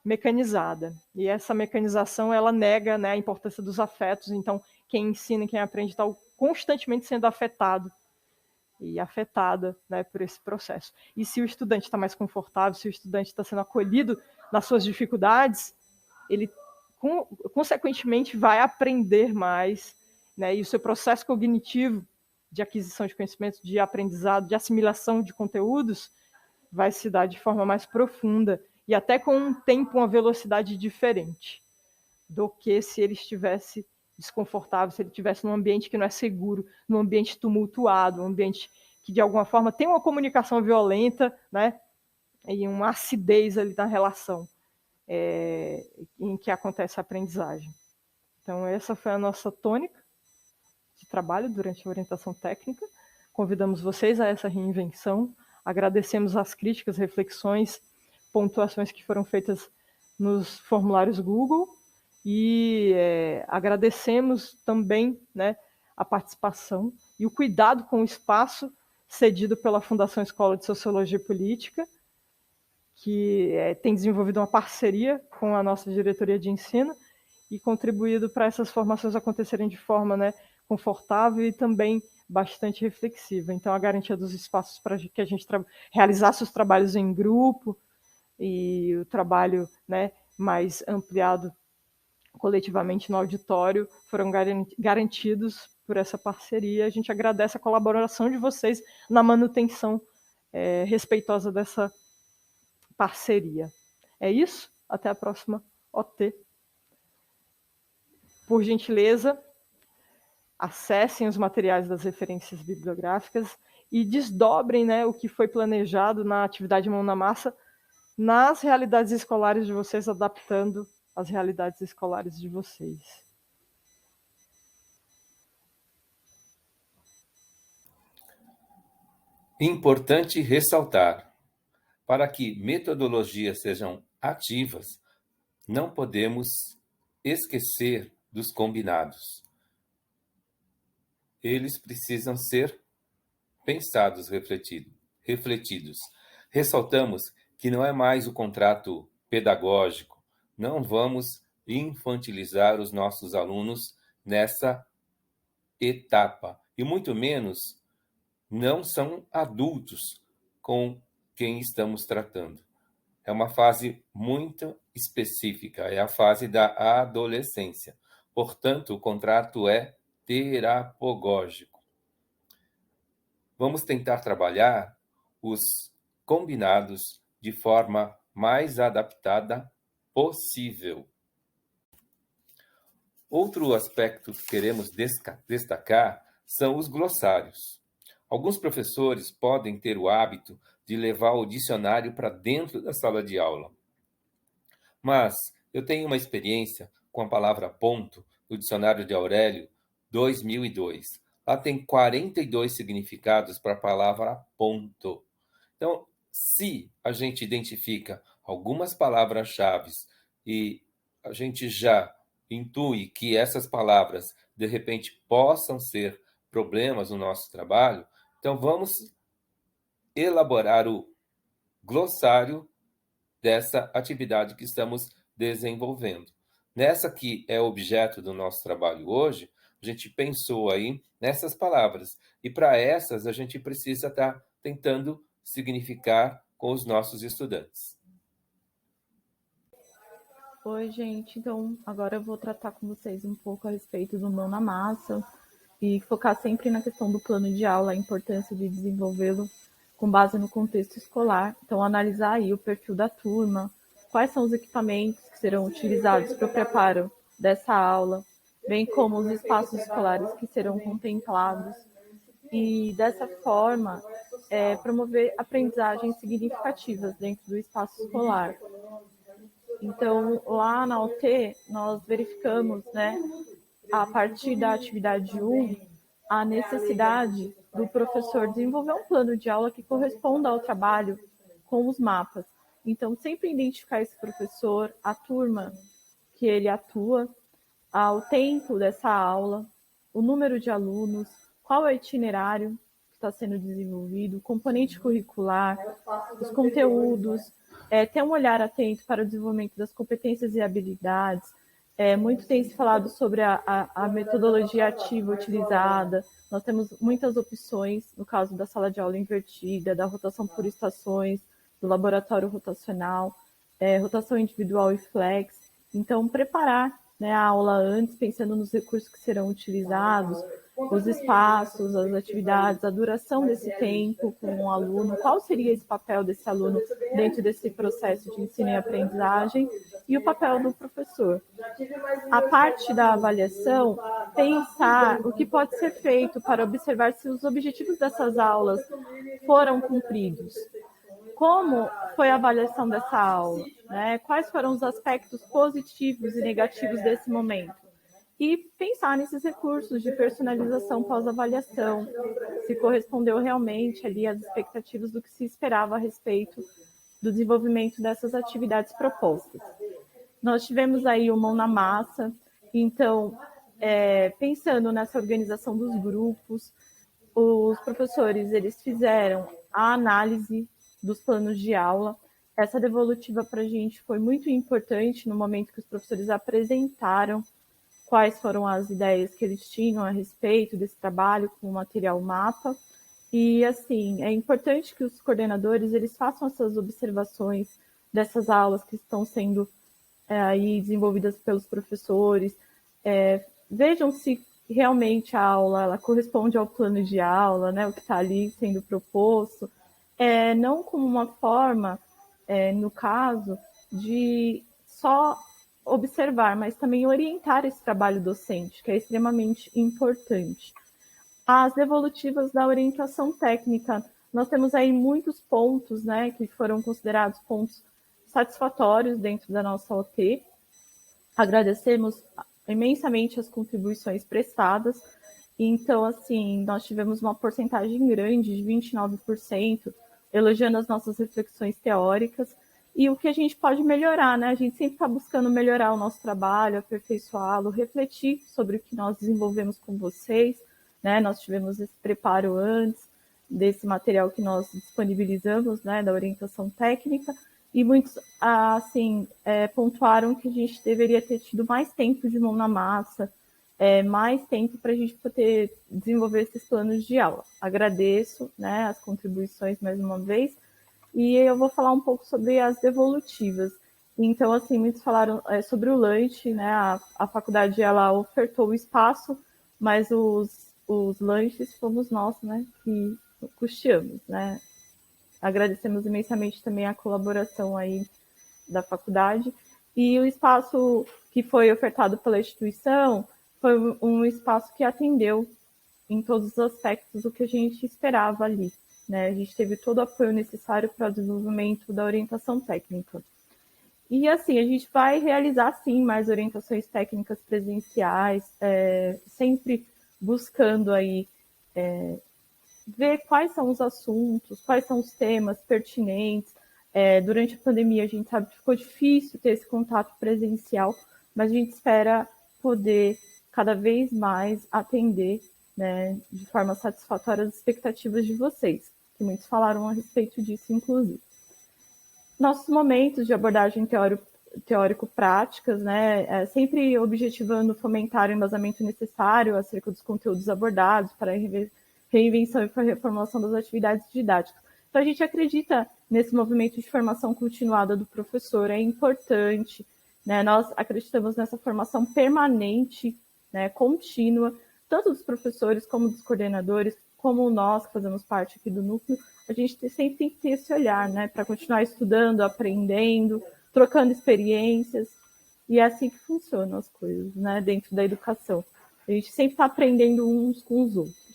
[SPEAKER 4] mecanizada. E essa mecanização, ela nega, né, a importância dos afetos. Então, quem ensina, quem aprende, está constantemente sendo afetado e afetada, né, por esse processo. E se o estudante está mais confortável, se o estudante está sendo acolhido nas suas dificuldades, ele, consequentemente, vai aprender mais, né, e o seu processo cognitivo de aquisição de conhecimento, de aprendizado, de assimilação de conteúdos, vai se dar de forma mais profunda e até com um tempo, uma velocidade diferente do que se ele estivesse desconfortável, se ele estivesse num ambiente que não é seguro, num ambiente tumultuado, um ambiente que, de alguma forma, tem uma comunicação violenta, né, e uma acidez ali na relação em que acontece a aprendizagem. Então, essa foi a nossa tônica de trabalho durante a orientação técnica. Convidamos vocês a essa reinvenção. Agradecemos as críticas, reflexões, pontuações que foram feitas nos formulários Google e agradecemos também, né, a participação e o cuidado com o espaço cedido pela Fundação Escola de Sociologia e Política, que tem desenvolvido uma parceria com a nossa diretoria de ensino e contribuído para essas formações acontecerem de forma, né, confortável e também bastante reflexiva. Então, a garantia dos espaços para que a gente realizasse os trabalhos em grupo e o trabalho, né, mais ampliado coletivamente no auditório foram garantidos por essa parceria. A gente agradece a colaboração de vocês na manutenção respeitosa dessa parceria. É isso. Até a próxima OT. Por gentileza, acessem os materiais das referências bibliográficas e desdobrem, né, o que foi planejado na atividade Mão na Massa nas realidades escolares de vocês, adaptando as realidades escolares de vocês.
[SPEAKER 2] Importante ressaltar, para que metodologias sejam ativas, não podemos esquecer dos combinados. Eles precisam ser pensados, refletidos. Ressaltamos que não é mais o contrato pedagógico. Não vamos infantilizar os nossos alunos nessa etapa. E muito menos não são adultos com quem estamos tratando. é uma fase muito específica, é a fase da adolescência. Portanto, o contrato é terapogógico. Vamos tentar trabalhar os combinados de forma mais adaptada possível. Outro aspecto que queremos destacar são os glossários. Alguns professores podem ter o hábito de levar o dicionário para dentro da sala de aula. Mas eu tenho uma experiência com a palavra ponto no dicionário de Aurélio 2002. Lá tem 42 significados para a palavra ponto. Então, se a gente identifica algumas palavras-chave e a gente já intui que essas palavras, de repente, possam ser problemas no nosso trabalho, então vamos elaborar o glossário dessa atividade que estamos desenvolvendo. Nessa que é objeto do nosso trabalho hoje, a gente pensou aí nessas palavras. E para essas, a gente precisa estar tentando significar com os nossos estudantes.
[SPEAKER 1] Oi, gente. Então, agora eu vou tratar com vocês um pouco a respeito do mão na massa e focar sempre na questão do plano de aula, a importância de desenvolvê-lo com base no contexto escolar. Então, analisar aí o perfil da turma, quais são os equipamentos que serão utilizados para o preparo dessa aula, bem como os espaços escolares que serão contemplados. E, dessa forma, promover aprendizagens significativas dentro do espaço escolar. Então, lá na UT, nós verificamos, a partir da atividade 1, a necessidade do professor desenvolver um plano de aula que corresponda ao trabalho com os mapas. Então, sempre identificar esse professor, a turma que ele atua, o tempo dessa aula, o número de alunos, qual é o itinerário que está sendo desenvolvido, o componente curricular, os conteúdos, ter um olhar atento para o desenvolvimento das competências e habilidades. Muito tem se falado sobre a metodologia ativa utilizada. Nós temos muitas opções, no caso da sala de aula invertida, da rotação por estações, do laboratório rotacional, rotação individual e flex. Então, preparar a aula antes, pensando nos recursos que serão utilizados, os espaços, as atividades, a duração desse tempo com o aluno, qual seria esse papel desse aluno dentro desse processo de ensino e aprendizagem, e o papel do professor. A parte da avaliação, pensar o que pode ser feito para observar se os objetivos dessas aulas foram cumpridos. Como foi a avaliação dessa aula? Quais foram os aspectos positivos e negativos desse momento? E pensar nesses recursos de personalização pós-avaliação, se correspondeu realmente ali às expectativas do que se esperava a respeito do desenvolvimento dessas atividades propostas. Nós tivemos aí o mão na massa, então, pensando nessa organização dos grupos, os professores eles fizeram a análise dos planos de aula. Essa devolutiva para a gente foi muito importante no momento que os professores apresentaram quais foram as ideias que eles tinham a respeito desse trabalho com o material mapa. E, assim, é importante que os coordenadores eles façam essas observações dessas aulas que estão sendo aí desenvolvidas pelos professores, vejam se realmente a aula ela corresponde ao plano de aula, o que está ali sendo proposto, não como uma forma, no caso, de só observar, mas também orientar esse trabalho docente, que é extremamente importante. As devolutivas da orientação técnica, nós temos aí muitos pontos, que foram considerados pontos satisfatórios dentro da nossa OT. Agradecemos imensamente as contribuições prestadas. Então, assim, nós tivemos uma porcentagem grande, de 29%, elogiando as nossas reflexões teóricas. E o que a gente pode melhorar, A gente sempre está buscando melhorar o nosso trabalho, aperfeiçoá-lo, refletir sobre o que nós desenvolvemos com vocês, Nós tivemos esse preparo antes desse material que nós disponibilizamos, da orientação técnica, e muitos, assim, pontuaram que a gente deveria ter tido mais tempo de mão na massa, mais tempo para a gente poder desenvolver esses planos de aula. Agradeço, as contribuições mais uma vez, E eu vou falar um pouco sobre as devolutivas. Então, assim, muitos falaram sobre o lanche, né? A faculdade, ela ofertou o espaço, mas os lanches fomos nós, né, que custeamos, né? Agradecemos imensamente também a colaboração aí da faculdade. E o espaço que foi ofertado pela instituição foi um espaço que atendeu em todos os aspectos o que a gente esperava ali, né? A gente teve todo o apoio necessário para o desenvolvimento da orientação técnica. E assim, a gente vai realizar sim mais orientações técnicas presenciais, sempre buscando aí ver quais são os assuntos, quais são os temas pertinentes. Durante a pandemia, a gente sabe que ficou difícil ter esse contato presencial, mas a gente espera poder cada vez mais atender, né, de forma satisfatória as expectativas de vocês, que muitos falaram a respeito disso, inclusive. Nossos momentos de abordagem teórico-práticas, né, sempre objetivando fomentar o embasamento necessário acerca dos conteúdos abordados para a reinvenção e para a reformulação das atividades didáticas. Então, a gente acredita nesse movimento de formação continuada do professor, é importante, né, nós acreditamos nessa formação permanente, né, contínua, tanto dos professores como dos coordenadores, como nós que fazemos parte aqui do núcleo, a gente sempre tem que ter esse olhar, né, para continuar estudando, aprendendo, trocando experiências, e é assim que funcionam as coisas, né, dentro da educação. A gente sempre está aprendendo uns com os outros.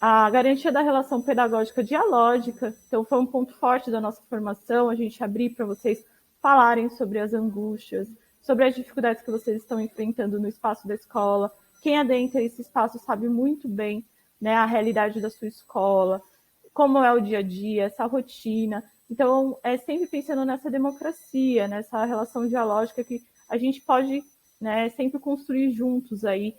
[SPEAKER 1] A garantia da relação pedagógica dialógica, então foi um ponto forte da nossa formação, a gente abrir para vocês falarem sobre as angústias, sobre as dificuldades que vocês estão enfrentando no espaço da escola. Quem adentra esse espaço sabe muito bem, né, a realidade da sua escola, como é o dia a dia, essa rotina. Então, é sempre pensando nessa democracia, nessa relação dialógica que a gente pode, né, sempre construir juntos aí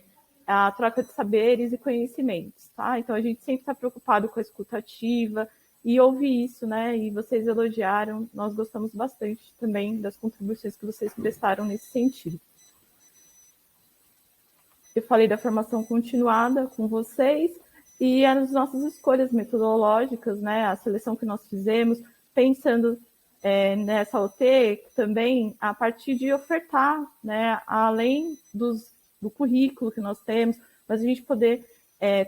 [SPEAKER 1] a troca de saberes e conhecimentos, tá? Então, a gente sempre está preocupado com a escuta ativa e ouvir isso, né? E vocês elogiaram, nós gostamos bastante também das contribuições que vocês prestaram nesse sentido. Eu falei da formação continuada com vocês e as nossas escolhas metodológicas, né? A seleção que nós fizemos, pensando nessa OT também a partir de ofertar, né? Além do currículo que nós temos, mas a gente poder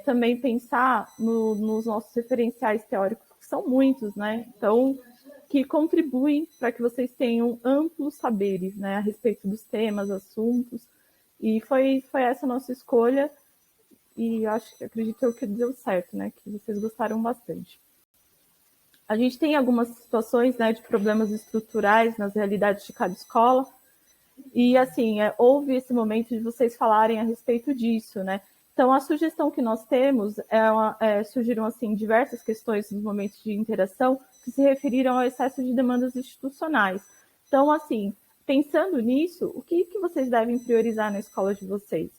[SPEAKER 1] também pensar nos nossos referenciais teóricos, que são muitos, né? Então, que contribuem para que vocês tenham amplos saberes, né? A respeito dos temas, assuntos. E foi essa a nossa escolha, e acredito que deu certo, né? Que vocês gostaram bastante. A gente tem algumas situações, né, de problemas estruturais nas realidades de cada escola, e assim, houve esse momento de vocês falarem a respeito disso, né? Então, a sugestão que nós temos surgiram assim diversas questões nos momentos de interação que se referiram ao excesso de demandas institucionais. Então, assim, pensando nisso, o que vocês devem priorizar na escola de vocês?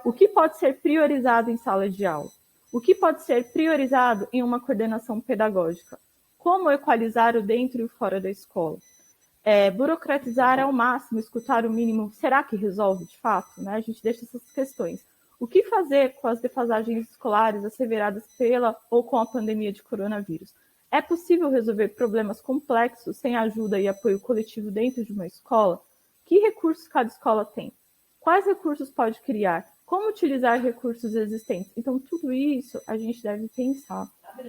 [SPEAKER 1] O que pode ser priorizado em sala de aula? O que pode ser priorizado em uma coordenação pedagógica? Como equalizar o dentro e o fora da escola? Burocratizar ao máximo, escutar o mínimo, será que resolve de fato? Né? A gente deixa essas questões. O que fazer com as defasagens escolares asseveradas pela ou com a pandemia de coronavírus? É possível resolver problemas complexos sem ajuda e apoio coletivo dentro de uma escola? Que recursos cada escola tem? Quais recursos pode criar? Como utilizar recursos existentes? Então, tudo isso a gente deve pensar,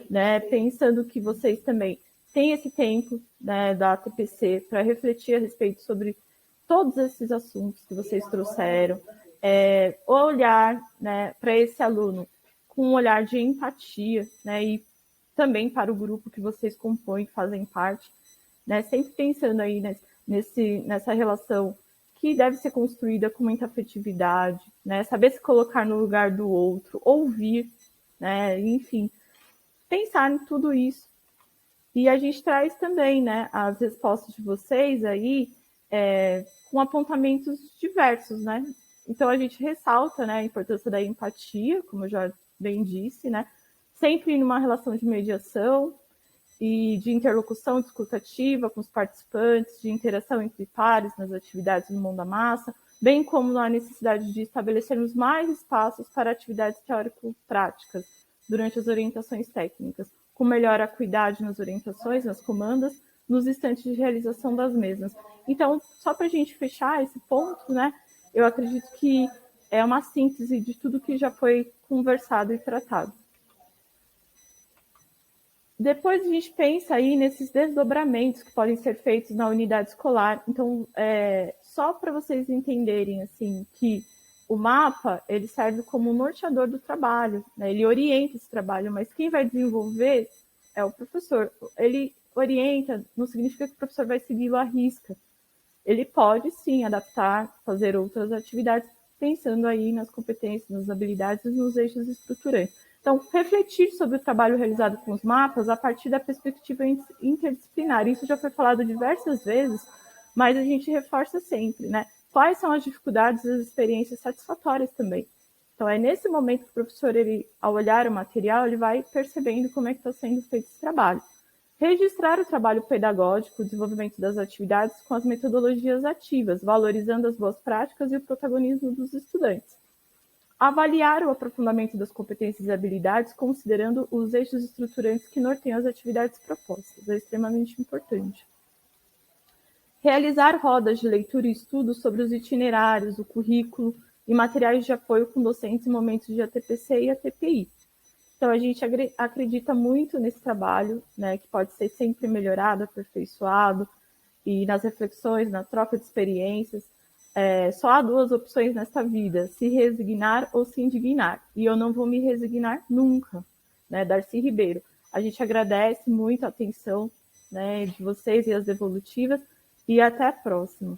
[SPEAKER 1] né? Pensando que vocês também têm esse tempo, né, da TPC para refletir a respeito sobre todos esses assuntos que vocês trouxeram, olhar, né, para esse aluno com um olhar de empatia, né, e também para o grupo que vocês compõem, fazem parte, né, sempre pensando aí nessa relação que deve ser construída com muita afetividade, né, saber se colocar no lugar do outro, ouvir, né, enfim, pensar em tudo isso. E a gente traz também, né, as respostas de vocês aí com apontamentos diversos, né? Então a gente ressalta, né, a importância da empatia, como eu já bem disse, né? Sempre numa relação de mediação e de interlocução discutativa com os participantes, de interação entre pares nas atividades no Mão da Massa, bem como na necessidade de estabelecermos mais espaços para atividades teórico-práticas durante as orientações técnicas, com melhor acuidade nas orientações, nas comandas, nos instantes de realização das mesmas. Então, só para a gente fechar esse ponto, né, eu acredito que é uma síntese de tudo que já foi conversado e tratado. Depois a gente pensa aí nesses desdobramentos que podem ser feitos na unidade escolar. Então, só para vocês entenderem assim, que o mapa ele serve como norteador do trabalho, né? Ele orienta esse trabalho, mas quem vai desenvolver é o professor. Ele orienta, não significa que o professor vai segui-lo à risca. Ele pode, sim, adaptar, fazer outras atividades, pensando aí nas competências, nas habilidades e nos eixos estruturantes. Então, refletir sobre o trabalho realizado com os mapas a partir da perspectiva interdisciplinar. Isso já foi falado diversas vezes, mas a gente reforça sempre, né? Quais são as dificuldades e as experiências satisfatórias também. Então, é nesse momento que o professor, ele, ao olhar o material, ele vai percebendo como é que está sendo feito esse trabalho. Registrar o trabalho pedagógico, o desenvolvimento das atividades com as metodologias ativas, valorizando as boas práticas e o protagonismo dos estudantes. Avaliar o aprofundamento das competências e habilidades, considerando os eixos estruturantes que norteiam as atividades propostas. É extremamente importante. Realizar rodas de leitura e estudo sobre os itinerários, o currículo e materiais de apoio com docentes em momentos de ATPC e ATPI. Então, a gente acredita muito nesse trabalho, né, que pode ser sempre melhorado, aperfeiçoado, e nas reflexões, na troca de experiências. Só há duas opções nesta vida, se resignar ou se indignar. E eu não vou me resignar nunca, né? Darcy Ribeiro. A gente agradece muito a atenção, né, de vocês e as devolutivas, e até a próxima.